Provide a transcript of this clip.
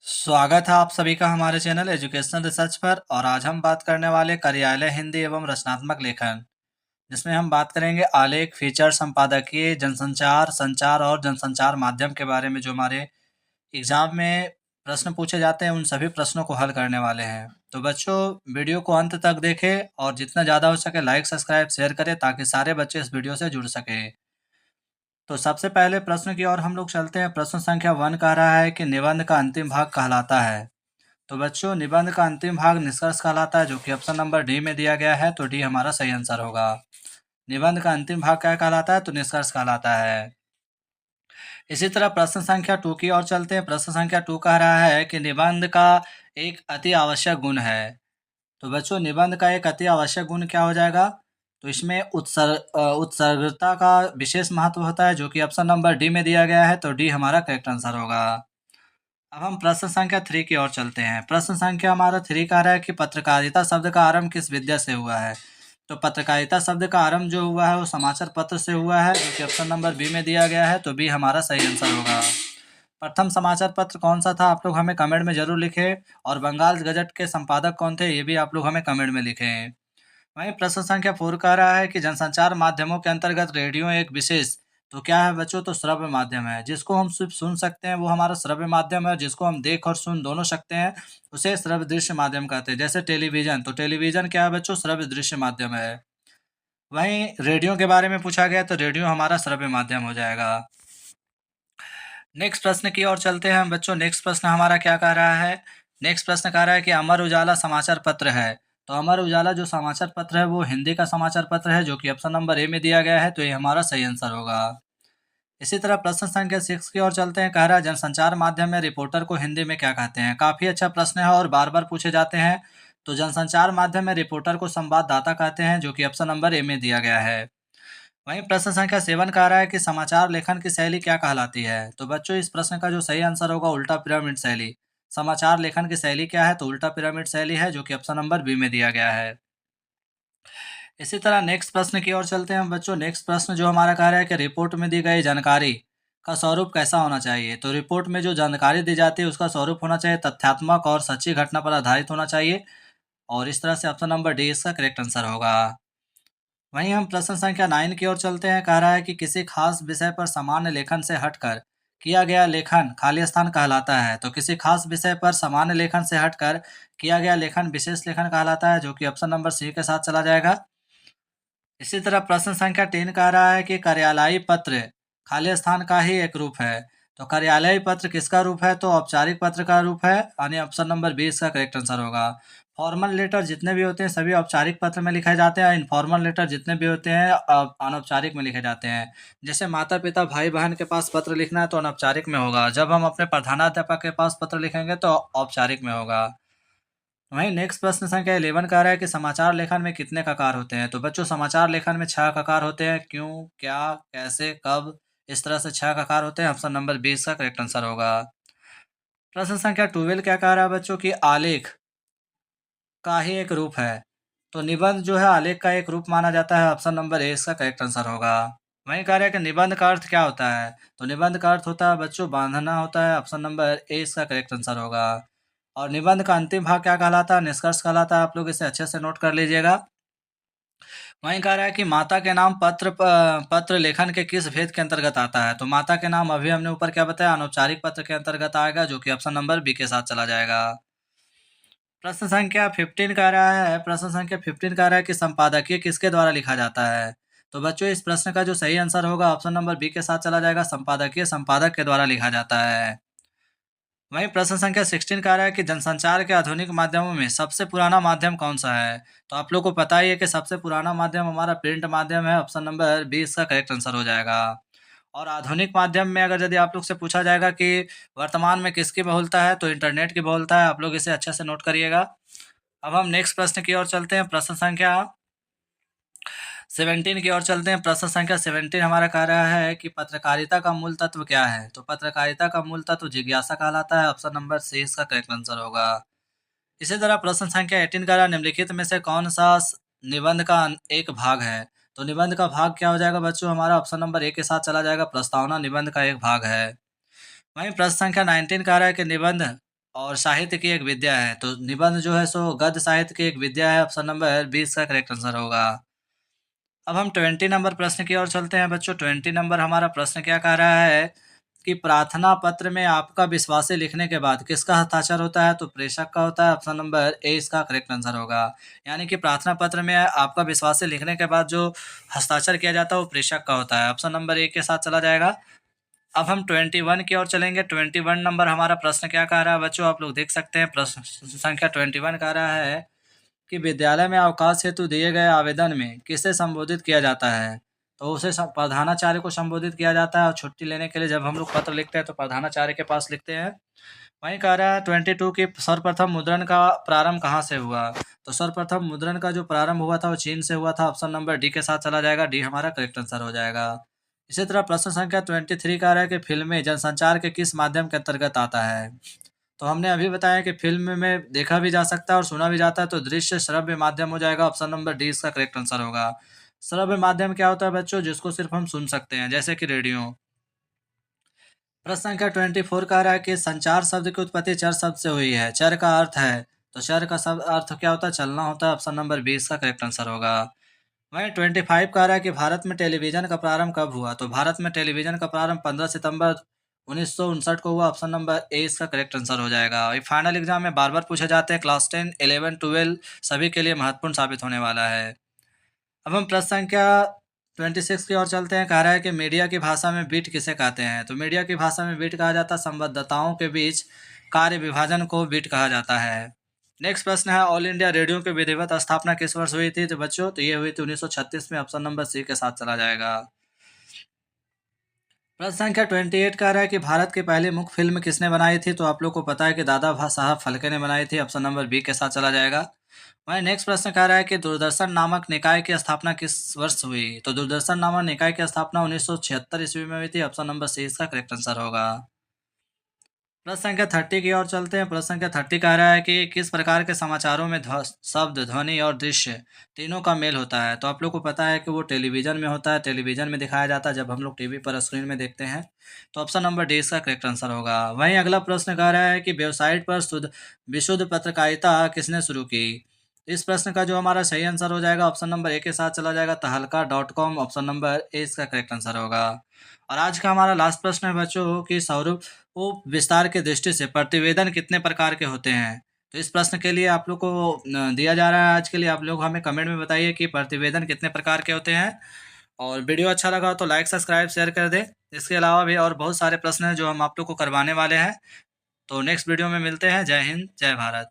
स्वागत है आप सभी का हमारे चैनल एजुकेशनल रिसर्च पर। और आज हम बात करने वाले कार्यालय हिंदी एवं रचनात्मक लेखन, जिसमें हम बात करेंगे आलेख, फीचर, संपादकीय, जनसंचार, संचार और जनसंचार माध्यम के बारे में। जो हमारे एग्जाम में प्रश्न पूछे जाते हैं उन सभी प्रश्नों को हल करने वाले हैं। तो बच्चों, वीडियो को अंत तक देखें और जितना ज़्यादा हो सके लाइक, सब्सक्राइब, शेयर करें ताकि सारे बच्चे इस वीडियो से जुड़ सकें। तो सबसे पहले प्रश्न की ओर हम लोग चलते हैं। प्रश्न संख्या 1 कह रहा है कि निबंध का अंतिम भाग कहलाता है। तो बच्चों, निबंध का अंतिम भाग निष्कर्ष कहलाता है, जो कि ऑप्शन नंबर डी में दिया गया है। तो डी हमारा सही आंसर होगा। निबंध का अंतिम भाग क्या कहलाता है? तो निष्कर्ष कहलाता है। इसी तरह प्रश्न संख्या 2 की ओर चलते हैं। प्रश्न संख्या 2 कह रहा है कि निबंध का एक अति आवश्यक गुण है। तो बच्चों, निबंध का एक अति आवश्यक गुण क्या हो जाएगा? तो इसमें उत्सर्गता का विशेष महत्व होता है, जो कि ऑप्शन नंबर डी में दिया गया है। तो डी हमारा करेक्ट आंसर होगा। अब हम प्रश्न संख्या 3 की ओर चलते हैं। प्रश्न संख्या हमारा 3 कह रहा है कि पत्रकारिता शब्द का आरंभ किस विद्या से हुआ है? तो पत्रकारिता शब्द का आरंभ जो हुआ है वो समाचार पत्र से हुआ है, जो कि ऑप्शन नंबर बी में दिया गया है। तो बी हमारा सही आंसर होगा। प्रथम समाचार पत्र कौन सा था? आप लोग हमें कमेंट में जरूर लिखें। और बंगाल गजट के संपादक कौन थे, ये भी आप लोग हमें कमेंट में लिखें। वहीं प्रश्न संख्या 4 कह रहा है कि जनसंचार माध्यमों के अंतर्गत रेडियो एक विशेष, तो क्या है बच्चों? तो श्रव्य माध्यम है। जिसको हम सिर्फ सुन सकते हैं वो हमारा श्रव्य माध्यम है, और जिसको हम देख और सुन दोनों सकते हैं उसे श्रव्य दृश्य माध्यम कहते हैं। जैसे टेलीविजन, तो टेलीविजन क्या है बच्चों? श्रव्य दृश्य माध्यम है। वहीं रेडियो के बारे में पूछा गया तो रेडियो हमारा श्रव्य माध्यम हो जाएगा। नेक्स्ट प्रश्न की ओर चलते हैं हम बच्चों। नेक्स्ट प्रश्न हमारा क्या कह रहा है? नेक्स्ट प्रश्न कह रहा है कि अमर उजाला समाचार पत्र है। तो अमर उजाला जो समाचार पत्र है वो हिंदी का समाचार पत्र है, जो कि ऑप्शन नंबर ए में दिया गया है। तो ये हमारा सही आंसर होगा। इसी तरह प्रश्न संख्या 6 की ओर चलते हैं। कह रहा है जनसंचार माध्यम में रिपोर्टर को हिंदी में क्या कहते हैं? काफी अच्छा प्रश्न है और बार बार पूछे जाते हैं। तो जनसंचार माध्यम में रिपोर्टर को संवाददाता कहते हैं, जो कि ऑप्शन नंबर ए में दिया गया है। वहीं प्रश्न संख्या 7 कह रहा है कि समाचार लेखन की शैली क्या कहलाती है? तो बच्चों, इस प्रश्न का जो सही आंसर होगा उल्टा पिरामिड शैली। समाचार लेखन की शैली क्या है? तो उल्टा पिरामिड शैली है, जो कि ऑप्शन नंबर बी में दिया गया है। इसी तरह नेक्स्ट प्रश्न की ओर चलते हैं हम बच्चों। नेक्स्ट प्रश्न जो हमारा कह रहा है कि रिपोर्ट में दी गई जानकारी का स्वरूप कैसा होना चाहिए? तो रिपोर्ट में जो जानकारी दी जाती है उसका स्वरूप होना चाहिए तथ्यात्मक और सच्ची घटना पर आधारित होना चाहिए। और इस तरह से ऑप्शन नंबर डी इसका करेक्ट आंसर होगा। वहीं हम प्रश्न संख्या 9 की ओर चलते हैं। कह रहा है कि किसी खास विषय पर सामान्य लेखन से हटकर किया गया लेखन खाली स्थान कहलाता है। तो किसी खास विषय पर सामान्य लेखन से हटकर किया गया लेखन विशेष लेखन कहलाता है, जो कि ऑप्शन नंबर सी के साथ चला जाएगा। इसी तरह प्रश्न संख्या 3 कह रहा है कि कार्यालयी पत्र खाली स्थान का ही एक रूप है। तो कार्यालयी पत्र किसका रूप है? तो औपचारिक पत्र का रूप है, यानी ऑप्शन नंबर बी इसका करेक्ट आंसर होगा। फॉर्मल लेटर जितने भी होते हैं सभी औपचारिक पत्र में लिखे जाते हैं। इनफॉर्मल लेटर जितने भी होते हैं अनौपचारिक में लिखे जाते हैं। जैसे माता पिता भाई बहन के पास पत्र लिखना है तो अनौपचारिक में होगा। जब हम अपने प्रधानाध्यापक के पास पत्र लिखेंगे तो औपचारिक में होगा। वहीं नेक्स्ट प्रश्न संख्या 11 कह रहा है कि समाचार लेखन में कितने ककार होते हैं? तो बच्चों, समाचार लेखन में 6 ककार होते हैं। क्यों, क्या, कैसे, कब, इस तरह से 6 ककार होते हैं। ऑप्शन नंबर 20 का करेक्ट आंसर होगा। प्रश्न संख्या 12 क्या कह रहा है बच्चों की आलेख का ही एक रूप है। तो निबंध जो है आलेख का एक रूप माना जाता है। ऑप्शन नंबर ए इसका करेक्ट आंसर होगा। वहीं कह रहा है कि निबंध का अर्थ क्या होता है? तो निबंध का अर्थ होता है बच्चों बांधना होता है। ऑप्शन नंबर ए इसका करेक्ट आंसर होगा। और निबंध का अंतिम भाग क्या कहलाता है? निष्कर्ष कहलाता है। आप लोग इसे अच्छे से नोट कर लीजिएगा। वहीं कह रहा है कि माता के नाम पत्र लेखन के किस भेद के अंतर्गत आता है? तो माता के नाम अभी हमने ऊपर क्या बताया, अनौपचारिक पत्र के अंतर्गत आएगा, जो कि ऑप्शन नंबर बी के साथ चला जाएगा। प्रश्न संख्या 15 कह रहा है। प्रश्न संख्या 15 कह रहा है कि संपादकीय किसके द्वारा लिखा जाता है? तो बच्चों, इस प्रश्न का जो सही आंसर होगा ऑप्शन नंबर बी के साथ चला जाएगा। संपादकीय संपादक के द्वारा लिखा जाता है। वहीं प्रश्न संख्या 16 कह रहा है कि जनसंचार के आधुनिक माध्यमों में सबसे पुराना माध्यम कौन सा है? तो आप लोग को पता ही है कि सबसे पुराना माध्यम हमारा प्रिंट माध्यम है। ऑप्शन नंबर बी इसका करेक्ट आंसर हो जाएगा। और आधुनिक माध्यम में अगर यदि आप लोग से पूछा जाएगा कि वर्तमान में किसकी बहुलता है, तो इंटरनेट की बहुलता है। आप लोग इसे अच्छे से नोट करिएगा। अब हम नेक्स्ट प्रश्न की ओर चलते हैं। प्रश्न संख्या 17 की ओर चलते हैं। प्रश्न संख्या 17 हमारा कह रहा है कि पत्रकारिता का मूल तत्व क्या है? तो पत्रकारिता का मूल तत्व जिज्ञासा कहलाता है। ऑप्शन नंबर सी इसका करेक्ट आंसर होगा। इसी तरह प्रश्न संख्या 18 कह रहा है निम्नलिखित में से कौन सा निबंध का एक भाग है? तो निबंध का भाग क्या हो जाएगा बच्चों? हमारा ऑप्शन नंबर ए के साथ चला जाएगा। प्रस्तावना निबंध का एक भाग है। वहीं प्रश्न संख्या 19 कह रहा है कि निबंध और साहित्य की एक विद्या है। तो निबंध जो है सो गद्य साहित्य की एक विद्या है। ऑप्शन नंबर 20 का करेक्ट आंसर होगा। अब हम 20 नंबर प्रश्न की ओर चलते हैं बच्चों। 20 नंबर हमारा प्रश्न क्या कह रहा है कि प्रार्थना पत्र में आपका विश्वासी लिखने के बाद किसका हस्ताक्षर होता है? तो प्रेषक का होता है। ऑप्शन नंबर ए इसका करेक्ट आंसर होगा। यानी कि प्रार्थना पत्र में आपका विश्वासी लिखने के बाद जो हस्ताक्षर किया जाता है वो प्रेषक का होता है। ऑप्शन नंबर ए के साथ चला जाएगा। अब हम 21 की ओर चलेंगे। 21 नंबर हमारा प्रश्न क्या कह रहा है बच्चों, आप लोग देख सकते हैं। प्रश्न संख्या 21 कह रहा है कि विद्यालय में अवकाश हेतु दिए गए आवेदन में किसे संबोधित किया जाता है? तो उसे प्रधानाचार्य को संबोधित किया जाता है। और छुट्टी लेने के लिए जब हम लोग पत्र लिखते हैं तो प्रधानाचार्य के पास लिखते हैं। वहीं कह रहा है 22 की सर्वप्रथम मुद्रण का प्रारंभ कहाँ से हुआ? तो सर्वप्रथम मुद्रण का जो प्रारंभ हुआ था वो चीन से हुआ था। ऑप्शन नंबर डी के साथ चला जाएगा। डी हमारा करेक्ट आंसर हो जाएगा। इसी तरह प्रश्न संख्या 23 कह रहा है कि फिल्में जनसंचार के किस माध्यम के अंतर्गत आता है? तो हमने अभी बताया कि फ़िल्म में देखा भी जा सकता है और सुना भी जाता है, तो दृश्य श्रव्य माध्यम हो जाएगा। ऑप्शन नंबर डी इसका करेक्ट आंसर होगा। श्रव्य माध्यम क्या होता है बच्चों? जिसको सिर्फ हम सुन सकते हैं, जैसे कि रेडियो। प्रश्न संख्या 24 कह रहा है कि संचार शब्द की उत्पत्ति चर शब्द से हुई है। चर का अर्थ है, तो चर का शब्द अर्थ क्या होता है? चलना होता है। ऑप्शन नंबर 20 का करेक्ट आंसर होगा। वहीं 25 कह रहा है कि भारत में टेलीविजन का प्रारंभ कब हुआ? तो भारत में टेलीविजन का प्रारंभ 15 सितंबर 1959 को हुआ। ऑप्शन नंबर ए इसका करेक्ट आंसर हो जाएगा। ये फाइनल एग्जाम में बार बार पूछे जाते हैं। क्लास 10, 11, 12 सभी के लिए महत्वपूर्ण साबित होने वाला है। अब हम प्रश्न संख्या 26 की ओर चलते हैं। कह रहा है कि मीडिया की भाषा में बीट किसे कहते हैं? तो मीडिया की भाषा में बीट कहा जाता है संवाददाताओं के बीच कार्य विभाजन को बीट कहा जाता है। नेक्स्ट प्रश्न है, ऑल इंडिया रेडियो की विधिवत स्थापना किस वर्ष हुई थी? तो बच्चों तो ये हुई थी 1936 में। ऑप्शन नंबर सी के साथ चला जाएगा। प्रश्न संख्या 28 कह रहा है कि भारत की पहली मुख्य फिल्म किसने बनाई थी? तो आप लोग को पता है कि दादा साहब फाल्के ने बनाई थी। ऑप्शन नंबर बी के साथ चला जाएगा। वहीं नेक्स्ट प्रश्न कह रहा है कि दूरदर्शन नामक निकाय की स्थापना किस वर्ष हुई? तो दूरदर्शन नामक निकाय की स्थापना 1976 ईस्वी में हुई थी। ऑप्शन नंबर सी इसका करेक्ट आंसर होगा। प्रश्न संख्या 30 की ओर चलते हैं। प्रश्न संख्या 30 कह रहा है कि किस प्रकार के समाचारों में शब्द, ध्वनि और दृश्य तीनों का मेल होता है? तो आप लोग को पता है कि वो टेलीविजन में होता है। टेलीविजन में दिखाया जाता है जब हम लोग टीवी पर स्क्रीन में देखते हैं। तो ऑप्शन नंबर डी इसका करेक्ट आंसर होगा। वहीं अगला प्रश्न कह रहा है कि वेबसाइट पर विशुद्ध पत्रकारिता किसने शुरू की? इस प्रश्न का जो हमारा सही आंसर हो जाएगा ऑप्शन नंबर ए के साथ चला जाएगा, तहलका.com। ऑप्शन नंबर ए इसका करेक्ट आंसर होगा। और आज का हमारा लास्ट प्रश्न है बच्चों कि स्वरूप विस्तार की दृष्टि से प्रतिवेदन कितने प्रकार के होते हैं? तो इस प्रश्न के लिए आप लोग को दिया जा रहा है आज के लिए। आप लोग हमें कमेंट में बताइए कि प्रतिवेदन कितने प्रकार के होते हैं। और वीडियो अच्छा लगा तो लाइक, सब्सक्राइब, शेयर कर दें। इसके अलावा भी और बहुत सारे प्रश्न हैं जो हम आप लोग को करवाने वाले हैं। तो नेक्स्ट वीडियो में मिलते हैं। जय हिंद, जय भारत।